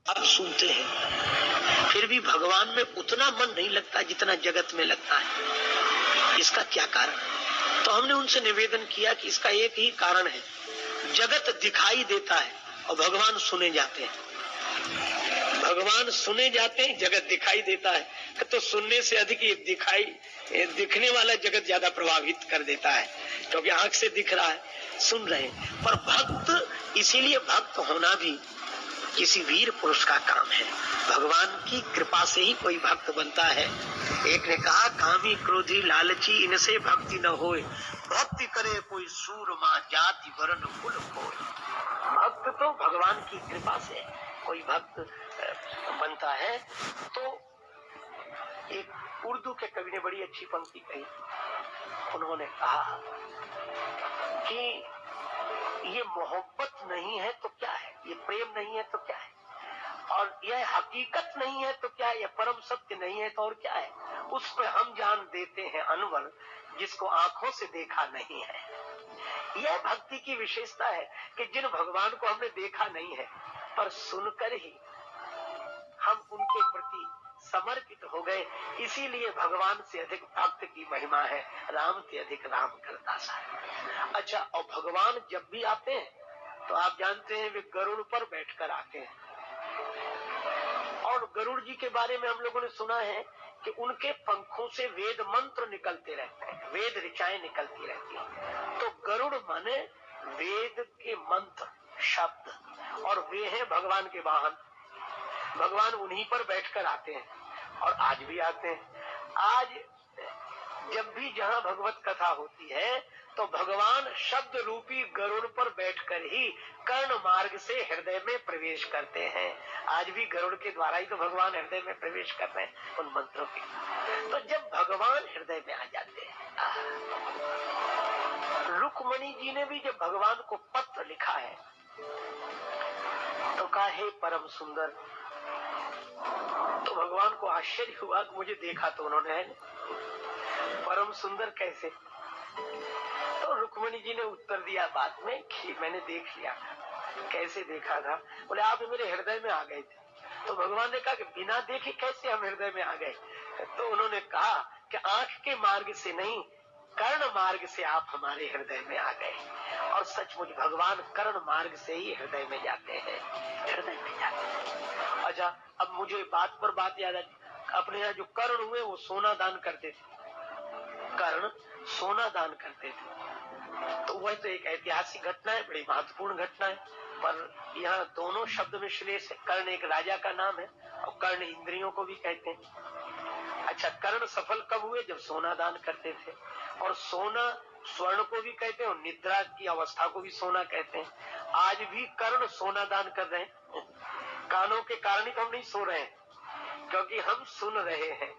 आप सुनते हैं, फिर भी भगवान में उतना मन नहीं लगता जितना जगत में लगता है। इसका क्या कारण? तो हमने उनसे निवेदन किया कि इसका एक ही कारण है, जगत दिखाई देता है और भगवान सुने जाते हैं। भगवान सुने जाते हैं, जगत दिखाई देता है। तो सुनने से अधिक ये दिखने वाला जगत ज्यादा प्रभावित कर देता है, क्योंकि आंख से दिख रहा है, सुन रहे हैं। पर भक्त, इसीलिए भक्त होना भी किसी वीर पुरुष का काम है। भगवान की कृपा से ही कोई भक्त बनता है। एक ने कहा, कामी क्रोधी लालची इनसे भक्ति न होए, भक्ति करे कोई सूरमा जाति वर्ण कुल कोय। भक्त तो भगवान की कृपा से कोई भक्त बनता है। तो एक उर्दू के कवि ने बड़ी अच्छी पंक्ति कही। उन्होंने कहा कि ये मोहब्बत नहीं है तो क्या है, ये प्रेम नहीं है तो क्या है, और यह हकीकत नहीं है तो क्या है, यह परम सत्य नहीं है तो और क्या है। उस पर हम जान देते हैं अनवर, जिसको आंखों से देखा नहीं है। यह भक्ति की विशेषता है कि जिन भगवान को हमने देखा नहीं है, पर सुनकर ही हम उनके प्रति समर्पित हो गए। इसीलिए भगवान से अधिक भक्त की महिमा है, राम से अधिक राम करता सा। अच्छा, और भगवान जब भी आते हैं तो आप जानते हैं वे गरुड़ पर बैठकर आते हैं। और गरुड़ जी के बारे में हम लोगों ने सुना है कि उनके पंखों से वेद मंत्र निकलते रहते हैं, वेद ऋचाएं निकलती रहती हैं। तो गरुड़ माने वेद के मंत्र शब्द, और वे हैं भगवान के वाहन। भगवान उन्हीं पर बैठकर आते हैं और आज भी आते हैं। आज जब भी जहाँ भगवत कथा होती है तो भगवान शब्द रूपी गरुड़ पर बैठकर ही कर्ण मार्ग से हृदय में प्रवेश करते हैं। आज भी गरुड़ के द्वारा ही तो भगवान हृदय में प्रवेश कर रहे हैं उन मंत्रों के। तो जब भगवान हृदय में आ जाते हैं, रुक्मणी जी ने भी जब भगवान को पत्र लिखा है तो कहा, हे परम सुंदर। तो भगवान को आश्चर्य हुआ कि मुझे देखा तो उन्होंने है, परम सुंदर कैसे? तो रुक्मणी जी ने उत्तर दिया बाद में कि मैंने देख लिया था। कैसे देखा था? बोले, आप मेरे हृदय में आ गए थे। तो भगवान ने कहा कि बिना देखे कैसे हम हृदय में आ गए? तो उन्होंने कहा कि आंख के मार्ग से नहीं, कर्ण मार्ग से आप हमारे हृदय में आ गए। और सचमुच भगवान कर्ण मार्ग से ही हृदय में जाते हैं, हृदय में जाते हैं। अच्छा, अब मुझे बात पर बात याद आई। अपने यहाँ जो कर्ण हुए वो सोना दान करते थे, कर्ण सोना दान करते थे। तो वह तो एक ऐतिहासिक घटना है, बड़ी महत्वपूर्ण घटना है। पर यहाँ दोनों शब्द में श्लेष है। कर्ण एक राजा का नाम है और कर्ण इंद्रियों को भी कहते हैं। अच्छा, कर्ण सफल कब हुए? जब सोना दान करते थे। और सोना स्वर्ण को भी कहते हैं और निद्रा की अवस्था को भी सोना कहते हैं। आज भी कर्ण सोना दान कर रहे हैं। कानों के कारण ही तो हम नहीं सो रहे हैं, क्योंकि हम सुन रहे हैं।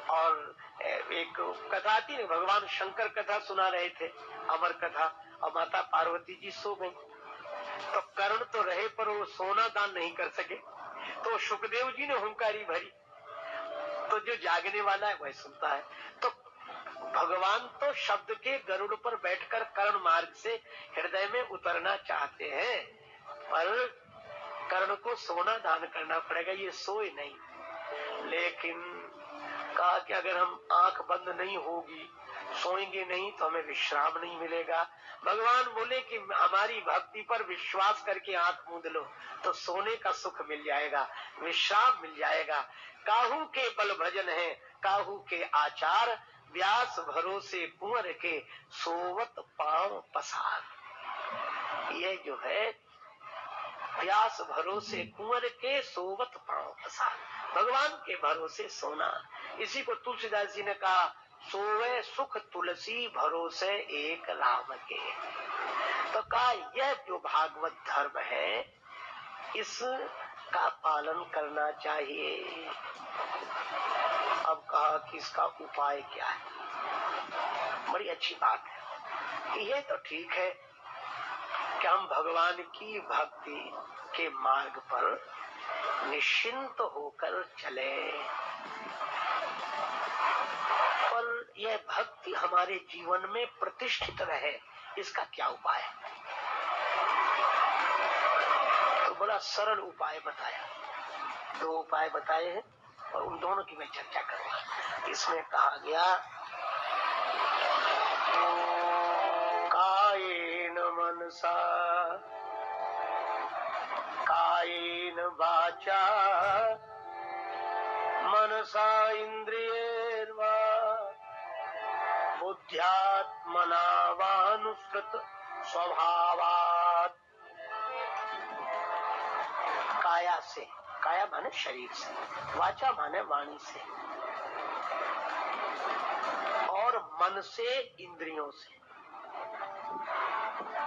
और एक कथा थी, भगवान शंकर कथा सुना रहे थे, अमर कथा, और माता पार्वती जी सो गई। तो कर्ण तो रहे पर वो सोना दान नहीं कर सके। तो सुखदेव जी ने हुंकारी भरी, तो जो जागने वाला है वह सुनता है। तो भगवान तो शब्द के गरुड़ पर बैठकर कर्ण मार्ग से हृदय में उतरना चाहते हैं, पर कर्ण को सोना दान करना पड़ेगा, ये सोए नहीं। लेकिन कहा कि अगर हम आंख बंद नहीं होगी, सोएंगे नहीं, तो हमें विश्राम नहीं मिलेगा। भगवान बोले कि हमारी भक्ति पर विश्वास करके आंख मूंद लो तो सोने का सुख मिल जाएगा, विश्राम मिल जाएगा। काहू के बल भजन है, काहू के आचार, व्यास भरोसे कुंवर के सोवत पांव पसार। ये जो है व्यास भरोसे कुंवर के सोवत पांव पसार, भगवान के भरोसे सोना। इसी को तुलसीदास जी ने कहा, सोवे सुख तुलसी भरोसे एक राम के। तो कहा यह जो भागवत धर्म है इसका पालन करना चाहिए। अब कहा कि इसका उपाय क्या है? बड़ी अच्छी बात है। ये तो ठीक है कि हम भगवान की भक्ति के मार्ग पर निश्चिंत होकर चले, पर यह भक्ति हमारे जीवन में प्रतिष्ठित रहे, इसका क्या उपाय है? तो बड़ा सरल उपाय बताया। दो उपाय बताए हैं और उन दोनों की मैं चर्चा करूंगा। इसमें कहा गया कायेन मनसा कायेन वाचा मनसा इंद्रियैर्वा बुद्ध्यात्मना वानुसृत स्वभावात्। काया से, काया माने शरीर से, वाचा माने वाणी से, और मन से इंद्रियों से,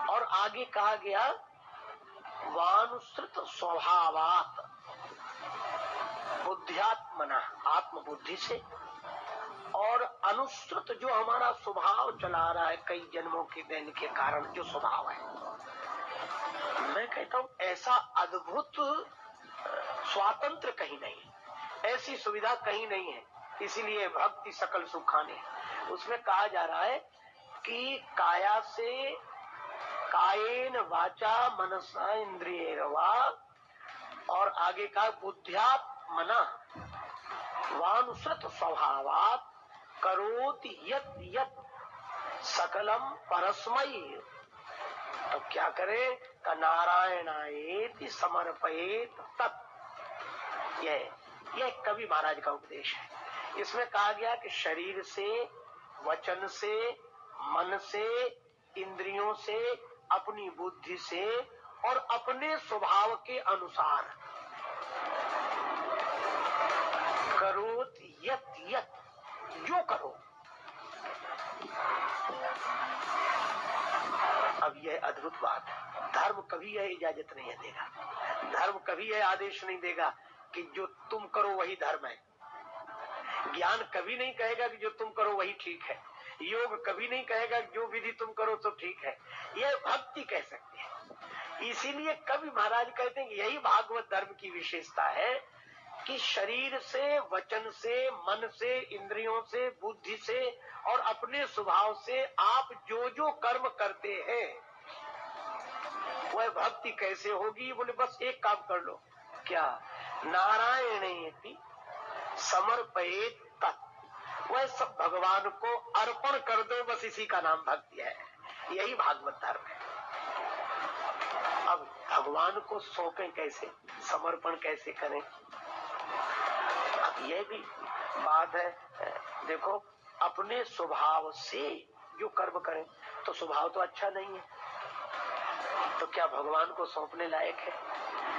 और आगे कहा गया वानुसृत स्वभावात् बुद्ध्यात्मना आत्म बुद्धि से, और अनुसृत जो हमारा स्वभाव चला रहा है कई जन्मों के देन के कारण जो स्वभाव है। मैं कहता हूं ऐसा अद्भुत स्वातंत्र कहीं नहीं, ऐसी सुविधा कहीं नहीं है। इसीलिए भक्ति सकल सुखाने, उसमें कहा जा रहा है कि काया से, कायेन वाचा मनसा इंद्रियैर्वा, और आगे का बुद्ध्यात्मना वानुसृत स्वभावात् करोति यत् यत् सकलम परस्मै। तो क्या करे? का नारायणायेति समर्पयेत तत्। यह कवि महाराज का उपदेश है। इसमें कहा गया कि शरीर से, वचन से, मन से, इंद्रियों से, अपनी बुद्धि से और अपने स्वभाव के अनुसार करोत यत यत, जो करो। अब यह अद्भुत बात है। धर्म कभी यह इजाजत नहीं देगा, धर्म कभी यह आदेश नहीं देगा कि जो तुम करो वही धर्म है। ज्ञान कभी नहीं कहेगा कि जो तुम करो वही ठीक है। योग कभी नहीं कहेगा कि जो विधि तुम करो तो ठीक है। यह भक्ति कह सकती है। इसीलिए कवि महाराज कहते हैं कि यही भागवत धर्म की विशेषता है कि शरीर से, वचन से, मन से, इंद्रियों से, बुद्धि से और अपने स्वभाव से आप जो जो कर्म करते हैं वह भक्ति कैसे होगी? बोले बस एक काम कर लो। क्या? नारायणेति समर्पयेत तत्। वह सब भगवान को अर्पण कर दो, बस इसी का नाम भक्ति है। यही भागवत धर्म है। अब भगवान को सौंपें कैसे, समर्पण कैसे करें? अब यह भी बात है। देखो, अपने स्वभाव से जो कर्म करें तो स्वभाव तो अच्छा नहीं है, तो क्या भगवान को सौंपने लायक है?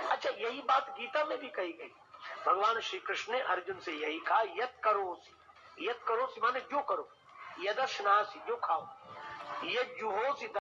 अच्छा, यही बात गीता में भी कही गई। भगवान श्री कृष्ण ने अर्जुन से यही कहा, यत करोसि। यत करोसि माने जो करो, यदश्नासि जो खाओ, यज्जुहोसि